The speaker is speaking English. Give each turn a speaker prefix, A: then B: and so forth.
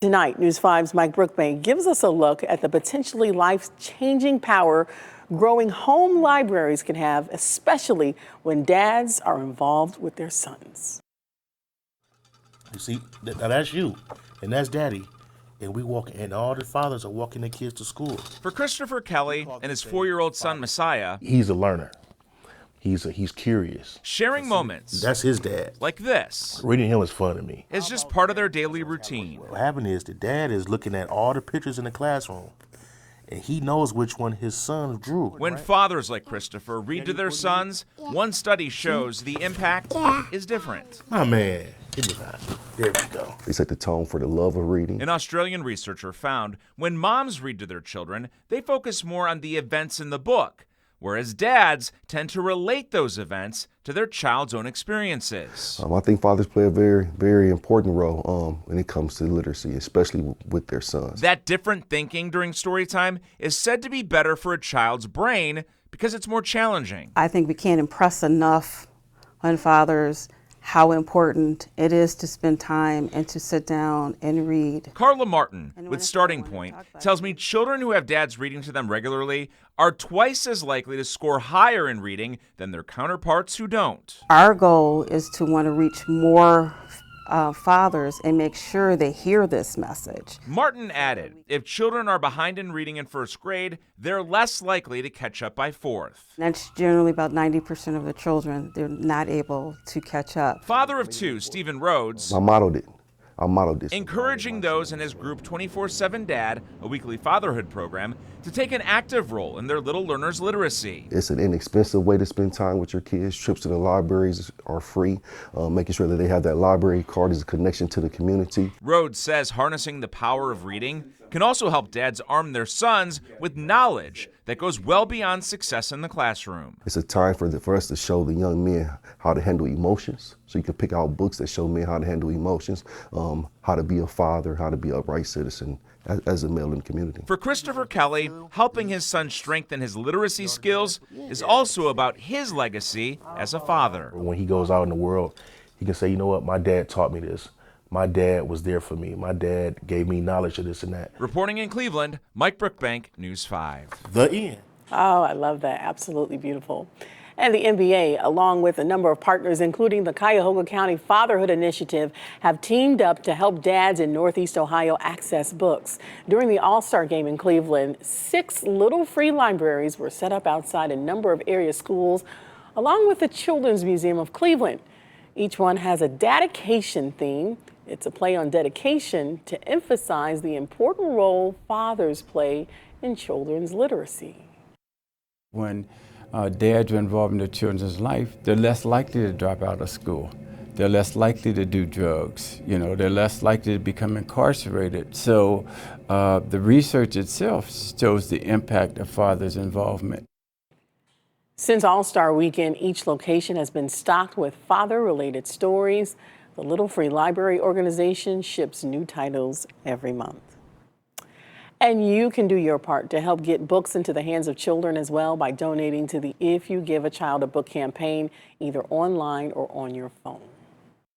A: Tonight, News 5's Mike Brookbank gives us a look at the potentially life-changing power growing home libraries can have, especially when dads are involved with their sons.
B: You see, now that's you, and that's daddy, and we walk, and all the fathers are walking their kids to school.
C: For Christopher Kelly and his 4-year-old son Messiah,
B: He's a learner. He's curious.
C: sharing moments
B: That's his dad.
C: like this
B: Reading him is fun to me.
C: is just part of their daily routine.
B: What happened is the dad is looking at all the pictures in the classroom, and he knows which one his son drew.
C: When fathers like Christopher read to their sons, one study shows the impact is different.
B: My man, he was hot. There we go.
D: They set the tone for the love of reading.
C: An Australian researcher found when moms read to their children, they focus more on the events in the book, whereas dads tend to relate those events to their child's own experiences.
D: I think fathers play a very, very important role when it comes to literacy, especially with their sons.
C: That different thinking during story time is said to be better for a child's brain because it's more challenging.
E: I think we can't impress enough on fathers how important it is to spend time and to sit down and read.
C: Carla Martin with Starting Point tells me children who have dads reading to them regularly are twice as likely to score higher in reading than their counterparts who don't.
E: Our goal is to want to reach more fathers and make sure they hear this message.
C: Martin added, if children are behind in reading in first grade, they're less likely to catch up by fourth.
E: That's generally about 90% of the children, they're not able to catch up.
C: Father of two, Stephen Rhodes,
D: I modeled this.
C: encouraging those in his group 24/7 Dad, a weekly fatherhood program, to take an active role in their little learners' literacy.
D: It's an inexpensive way to spend time with your kids. Trips to the libraries are free. Making sure that they have that library card is a connection to the community.
C: Rhodes says harnessing the power of reading can also help dads arm their sons with knowledge that goes well beyond success in the classroom.
D: It's a time for us to show the young men how to handle emotions. So you can pick out books that show men how to handle emotions, how to be a father, how to be a right citizen as a male in the community.
C: For Christopher Kelly, helping his son strengthen his literacy skills is also about his legacy as a father.
B: When he goes out in the world, he can say, you know what, my dad taught me this. My dad was there for me. My dad gave me knowledge of this and that.
C: Reporting in Cleveland, Mike Brookbank, News 5.
B: The end.
A: Oh, I love that. Absolutely beautiful. And the NBA, along with a number of partners, including the Cuyahoga County Fatherhood Initiative, have teamed up to help dads in Northeast Ohio access books. During the All-Star game in Cleveland, 6 little free libraries were set up outside a number of area schools, along with the Children's Museum of Cleveland. Each one has a dedication theme. It's a play on dedication to emphasize the important role fathers play in children's literacy.
F: When dads are involved in their children's life, they're less likely to drop out of school. They're less likely to do drugs. They're less likely to become incarcerated. So the research itself shows the impact of fathers' involvement.
A: Since All-Star Weekend, each location has been stocked with father-related stories. The Little Free Library organization ships new titles every month. And you can do your part to help get books into the hands of children as well by donating to the If You Give a Child a Book campaign, either online or on your phone.